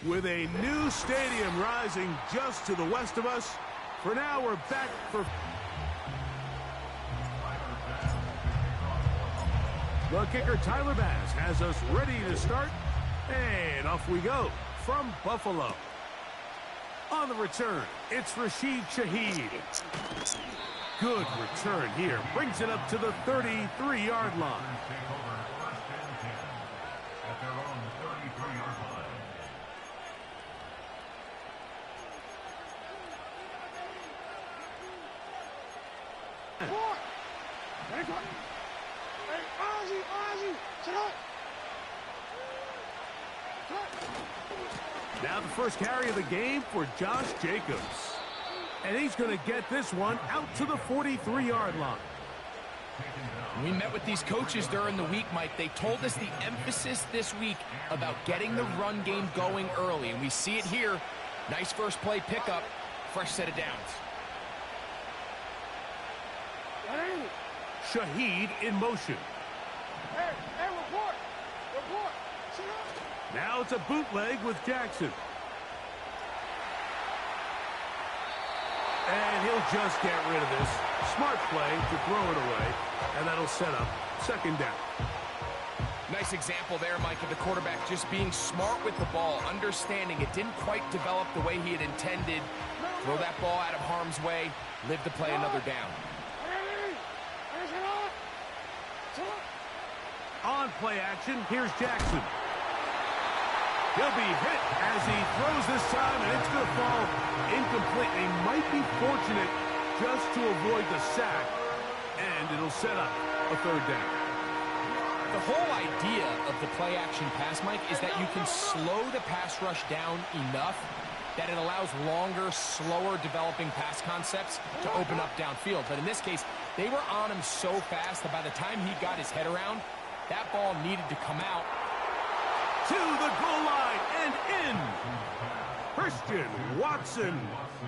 With a new stadium rising just to the west of us, for now we're back for... The kicker, Tyler Bass, has us ready to start, and off we go from Buffalo. On the return, it's Rashid Shaheed. Good return here. Brings it up to the 33-yard line. Now the first carry of the game for Josh Jacobs. And he's going to get this one out to the 43-yard line. We met with these coaches during the week, Mike. They told us the emphasis this week about getting the run game going early. And we see it here. Nice first play pickup. Fresh set of downs. Shaheed in motion. Hey, report. Now it's a bootleg with Jackson. And he'll just get rid of this. Smart play to throw it away. And that'll set up second down. Nice example there, Mike, of the quarterback just being smart with the ball, understanding it didn't quite develop the way he had intended. Throw that ball out of harm's way, live to play another down. On play action, here's Jackson. He'll be hit as he throws this time, and it's going to fall incomplete. He might be fortunate just to avoid the sack, and it'll set up a third down. The whole idea of the play action pass, Mike, is that you can slow the pass rush down enough that it allows longer, slower developing pass concepts to open up downfield. But in this case, they were on him so fast that by the time he got his head around, that ball needed to come out. To the goal line and in. Christian Watson,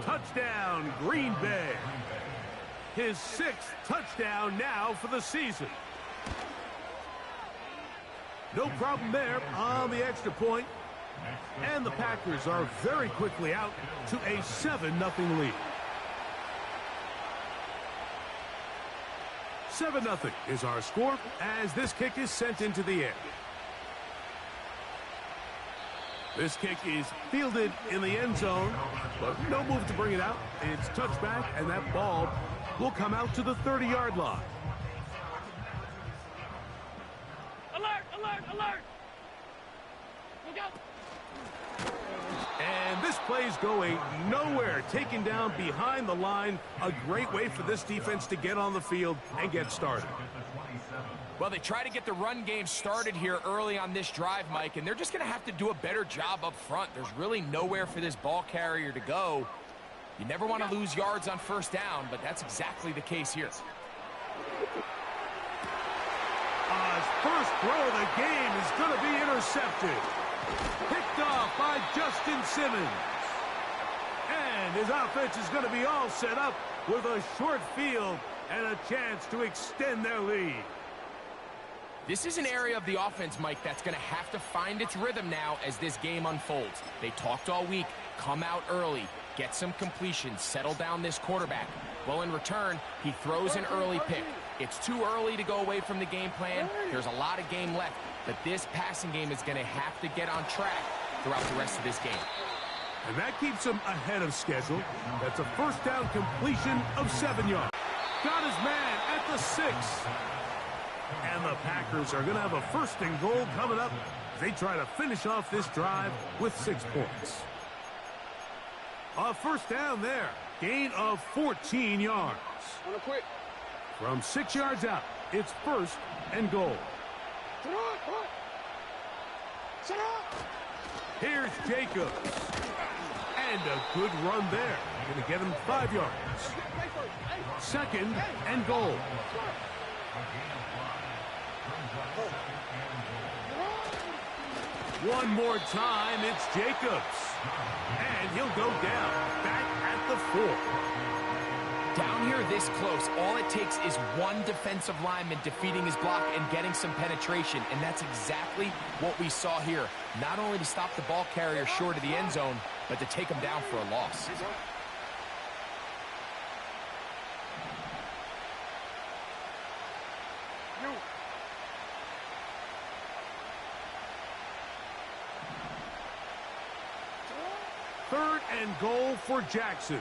touchdown, Green Bay. His 6th touchdown now for the season. No problem there on the extra point. And the Packers are very quickly out to a 7-0 lead. 7-0 is our score as this kick is sent into the air. This kick is fielded in the end zone, but no move to bring it out. It's touchback, and that ball will come out to the 30-yard line. Alert! Look out! And this play's going nowhere. Taken down behind the line. A great way for this defense to get on the field and get started. Well, they try to get the run game started here early on this drive, Mike, and they're just going to have to do a better job up front. There's really nowhere for this ball carrier to go. You never want to lose yards on first down, but that's exactly the case here. His first throw of the game is going to be intercepted. Picked off by Justin Simmons. And his offense is going to be all set up with a short field and a chance to extend their lead. This is an area of the offense, Mike, that's going to have to find its rhythm now as this game unfolds. They talked all week, come out early, get some completions, settle down this quarterback. Well, in return, he throws an early pick. It's too early to go away from the game plan. There's a lot of game left, but this passing game is going to have to get on track throughout the rest of this game. And that keeps him ahead of schedule. That's a first down completion of 7 yards. Got his man at the 6. And the Packers are going to have a 1st and goal coming up as they try to finish off this drive with 6 points. A first down there. Gain of 14 yards. From 6 yards out, it's 1st and goal. Here's Jacobs. And a good run there. Going to get him 5 yards. 2nd and goal. One more time, it's Jacobs. And he'll go down, back at the 4. Down here this close, all it takes is one defensive lineman defeating his block and getting some penetration, and that's exactly what we saw here. Not only to stop the ball carrier short of the end zone, but to take him down for a loss. Third and goal for Jackson.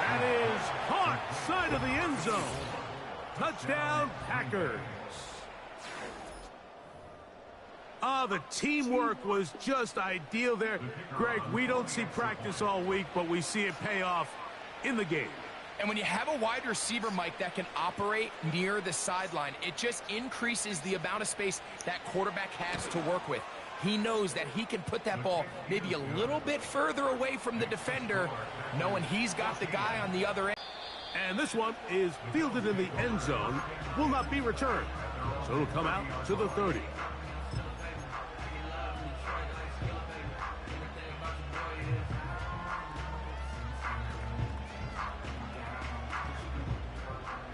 That is caught side of the end zone. Touchdown, Packers. The teamwork was just ideal there. Greg, we don't see practice all week, but we see it pay off in the game. And when you have a wide receiver, Mike, that can operate near the sideline, it just increases the amount of space that quarterback has to work with. He knows that he can put that ball maybe a little bit further away from the defender, knowing he's got the guy on the other end. And this one is fielded in the end zone, will not be returned. So it'll come out to the 30.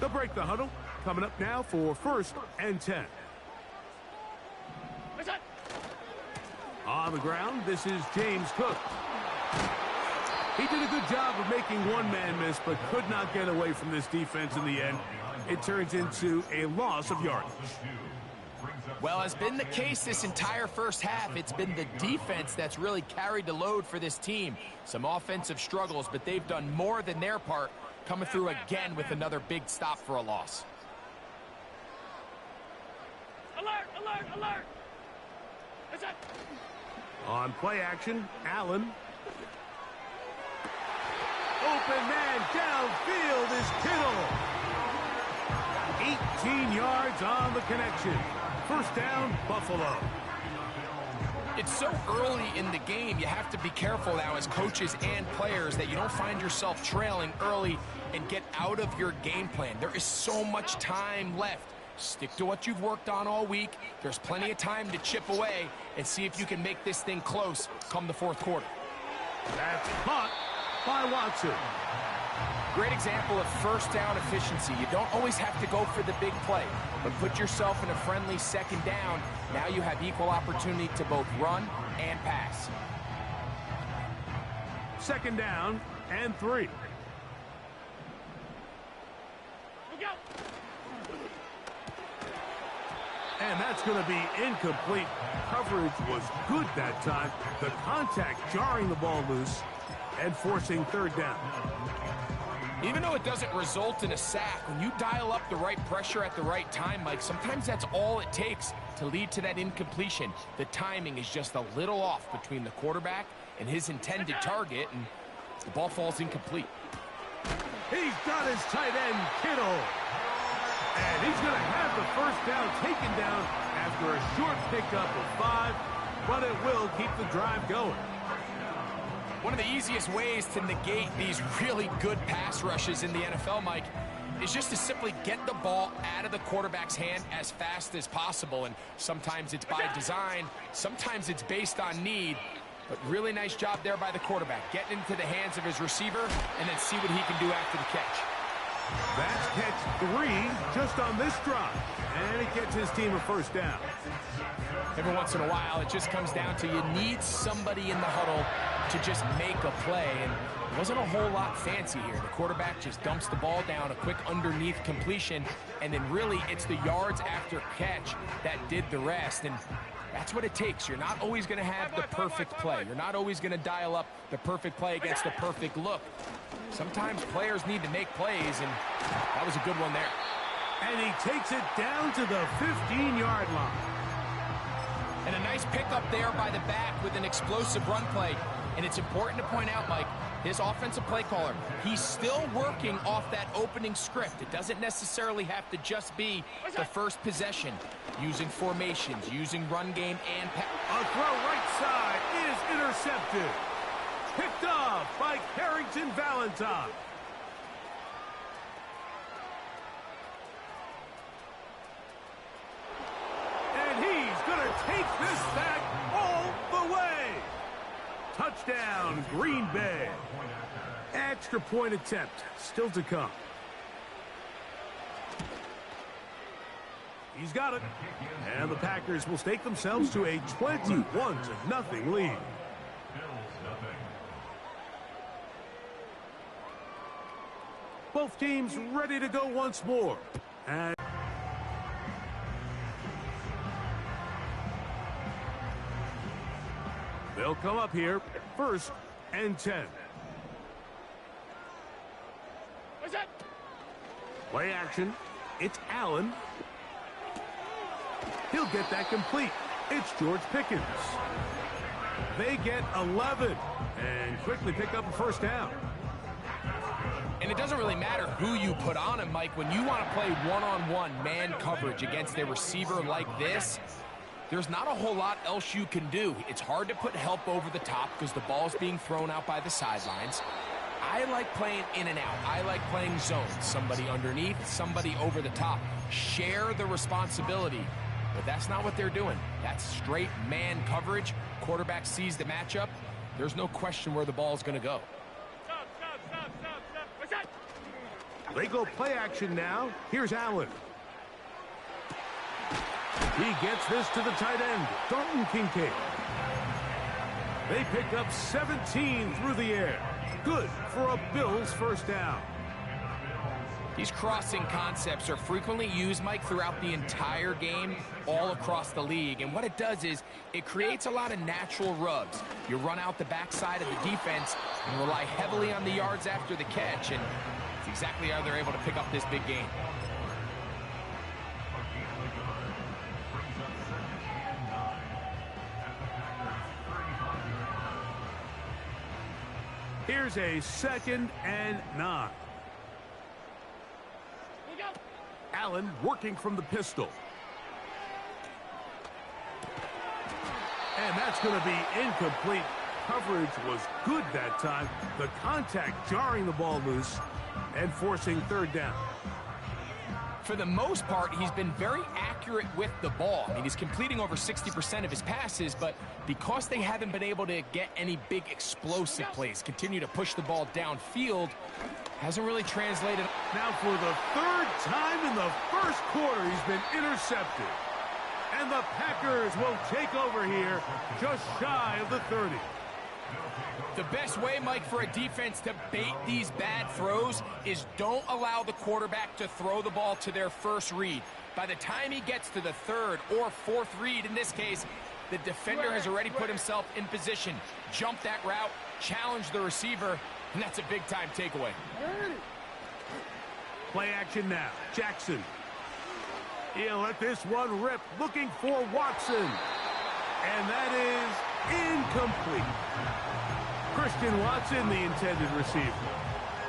They'll break the huddle. Coming up now for 1st and 10. On the ground, this is James Cook. He did a good job of making one man miss, but could not get away from this defense in the end. It turns into a loss of yardage. Well, as been the case this entire first half, it's been the defense that's really carried the load for this team. Some offensive struggles, but they've done more than their part, coming through again with another big stop for a loss. Alert, alert, alert! On play action, Allen. Open man downfield is Kittle. 18 yards on the connection. First down, Buffalo. It's so early in the game, you have to be careful now as coaches and players that you don't find yourself trailing early and get out of your game plan. There is so much time left. Stick to what you've worked on all week. There's plenty of time to chip away and see if you can make this thing close come the fourth quarter. That's caught by Watson. Great example of first down efficiency. You don't always have to go for the big play, but put yourself in a friendly second down. Now you have equal opportunity to both run and pass. Second down and 3. And that's going to be incomplete. Coverage was good that time. The contact jarring the ball loose and forcing third down. Even though it doesn't result in a sack, when you dial up the right pressure at the right time, Mike, sometimes that's all it takes to lead to that incompletion. The timing is just a little off between the quarterback and his intended target, and the ball falls incomplete. He's got his tight end, Kittle. And he's going to have the first down taken down after a short pickup of 5, but it will keep the drive going. One of the easiest ways to negate these really good pass rushes in the NFL, Mike, is just to simply get the ball out of the quarterback's hand as fast as possible. And sometimes it's by design, sometimes it's based on need. But really nice job there by the quarterback, getting into the hands of his receiver and then see what he can do after the catch. That's catch 3 just on this drive, and it gets his team a first down. Every once in a while, it just comes down to you need somebody in the huddle to just make a play, and it wasn't a whole lot fancy here. The quarterback just dumps the ball down, a quick underneath completion, and then really it's the yards after catch that did the rest, and that's what it takes. You're not always going to have the perfect play. You're not always going to dial up the perfect play against the perfect look. Sometimes players need to make plays, and that was a good one there. And he takes it down to the 15-yard line. And a nice pickup there by the back with an explosive run play. And it's important to point out, Mike, his offensive play caller, he's still working off that opening script. It doesn't necessarily have to just be the first possession. Using formations, using run game and pass. A throw right side is intercepted. Picked off by Carrington Valentine. And he's going to take this back all the way. Touchdown, Green Bay. Extra point attempt still to come. He's got it. And the Packers will stake themselves to a 21-0 lead. Both teams ready to go once more. And they'll come up here, 1st and 10. What's that? Play action. It's Allen. He'll get that complete. It's George Pickens. They get 11 and quickly pick up a 1st down. And it doesn't really matter who you put on him, Mike. When you want to play one-on-one man coverage against a receiver like this, there's not a whole lot else you can do. It's hard to put help over the top because the ball's being thrown out by the sidelines. I like playing in and out. I like playing zones. Somebody underneath, somebody over the top. Share the responsibility. But that's not what they're doing. That's straight man coverage. Quarterback sees the matchup. There's no question where the ball is going to go. Stop. What's that? They go play action now. Here's Allen. He gets this to the tight end, Dalton Kincaid. They pick up 17 through the air. Good for a Bills 1st down. These crossing concepts are frequently used, Mike, throughout the entire game, all across the league. And what it does is it creates a lot of natural rubs. You run out the backside of the defense and rely heavily on the yards after the catch. And it's exactly how they're able to pick up this big game. Here's a 2nd and 9. Allen working from the pistol. And that's going to be incomplete. Coverage was good that time. The contact jarring the ball loose and forcing 3rd down. For the most part, he's been very accurate with the ball. I mean, he's completing over 60% of his passes, but because they haven't been able to get any big explosive plays, continue to push the ball downfield, hasn't really translated. Now for the 3rd time in the 1st quarter, he's been intercepted. And the Packers will take over here just shy of the 30. The best way, Mike, for a defense to bait these bad throws is don't allow the quarterback to throw the ball to their 1st read. By the time he gets to the 3rd or 4th read, in this case, the defender has already put himself in position. Jump that route, challenge the receiver, and that's a big-time takeaway. Play action now. Jackson. He'll let this one rip, looking for Watson. And that is incomplete. Christian Watson, the intended receiver.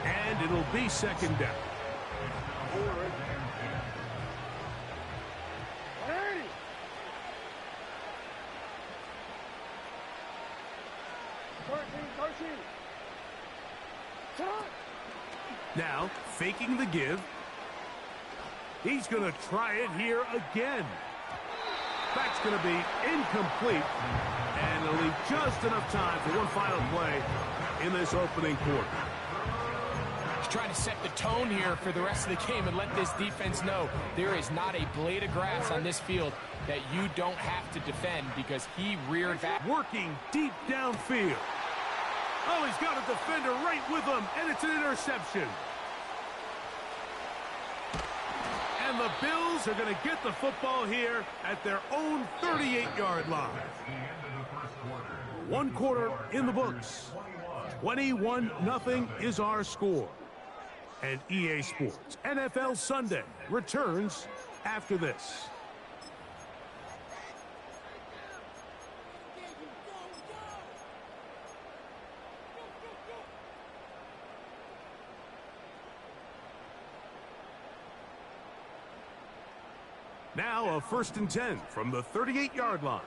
And it'll be 2nd down. Now, faking the give. He's going to try it here again. That's going to be incomplete. And it'll leave just enough time for one final play in this opening quarter. He's trying to set the tone here for the rest of the game and let this defense know there is not a blade of grass on this field that you don't have to defend because he reared that. Working deep downfield. Oh, he's got a defender right with him, and it's an interception. And the Bills are going to get the football here at their own 38-yard line. 1 quarter in the books. 21-0 is our score. And EA Sports NFL Sunday returns after this. Now a 1st and 10 from the 38-yard line.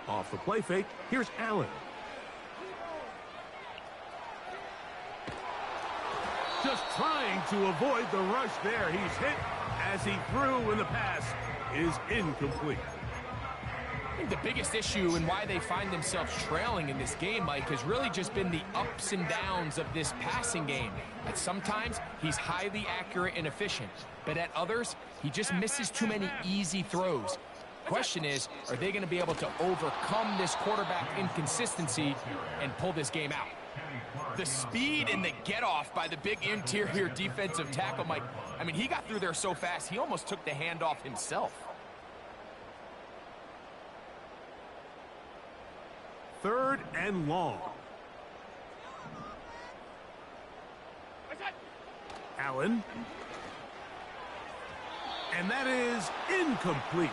Off the play fake, here's Allen. Just trying to avoid the rush there. He's hit as he threw, and the pass is incomplete. I think the biggest issue and why they find themselves trailing in this game, Mike, has really just been the ups and downs of this passing game. At sometimes, he's highly accurate and efficient, but at others, he just misses too many easy throws. Question is, are they going to be able to overcome this quarterback inconsistency and pull this game out? The speed and the get-off by the big interior defensive tackle, Mike, I mean, he got through there so fast, he almost took the handoff himself. Third and long. Allen. And that is incomplete.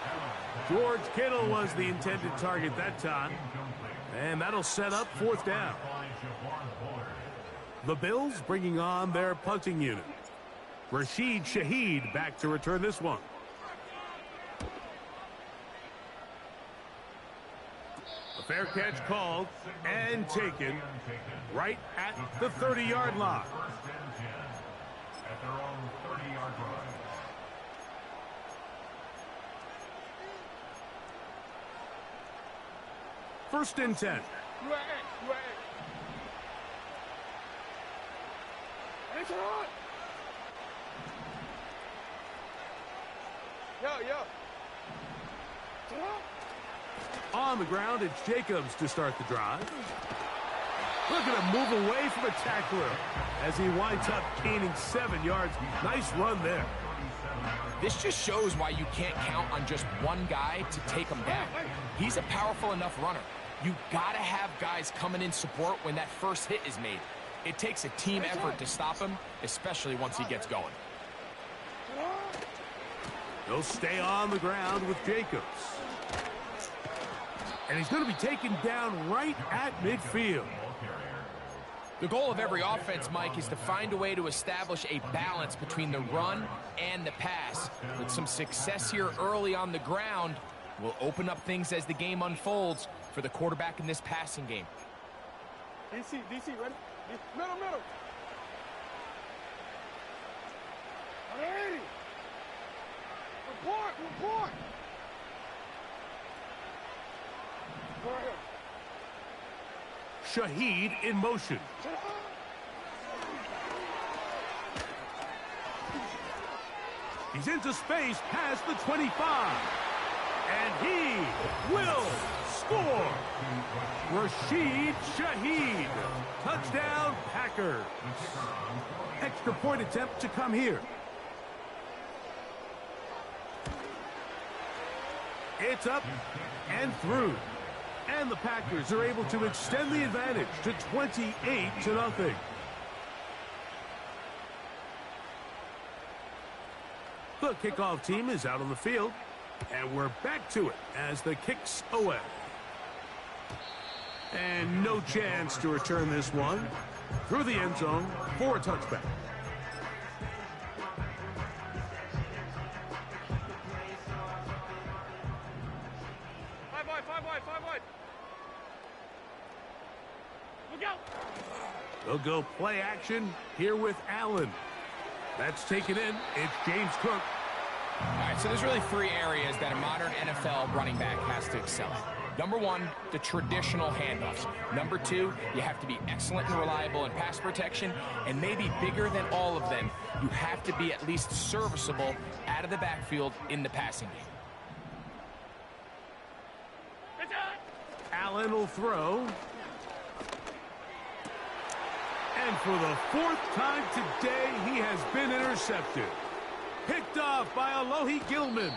George Kittle was the intended target that time. And that'll set up fourth down. The Bills bringing on their punting unit. Rashid Shaheed back to return this one. A fair catch called and taken right at the 30-yard line. At their own 30-yard line. First and 10. On the ground, it's Jacobs to start the drive. Look at him move away from a tackler as he winds up gaining 7 yards. Nice run there. This just shows why you can't count on just one guy to take him down. He's a powerful enough runner. You gotta have guys coming in support when that first hit is made. It takes a team effort to stop him, especially once he gets going. He'll stay on the ground with Jacobs. And he's going to be taken down right at midfield. The goal of every offense, Mike, is to find a way to establish a balance between the run and the pass. With some success here early on the ground, will open up things as the game unfolds for the quarterback in this passing game. DC, ready? Middle. Ready. Report. Shaheed in motion. He's into space past the 25. And he will score. Rashid Shaheed. Touchdown, Packers. Extra point attempt to come here. It's up and through. And the Packers are able to extend the advantage to 28-0. The kickoff team is out on the field. And we're back to it as the kick's away. And no chance to return this one through the end zone for a touchback. Five wide. Look out. They'll go play action here with Allen. That's taken in. It's James Cook. All right, so there's really three areas that a modern NFL running back has to excel at. Number one, the traditional handoffs. Number two, you have to be excellent and reliable in pass protection. And maybe bigger than all of them, you have to be at least serviceable out of the backfield in the passing game. Allen will throw. And for the fourth time today, he has been intercepted. Picked off by Alohi Gilman.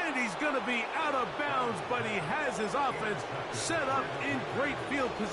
And he's going to be out of bounds, but he has his offense set up in great field position.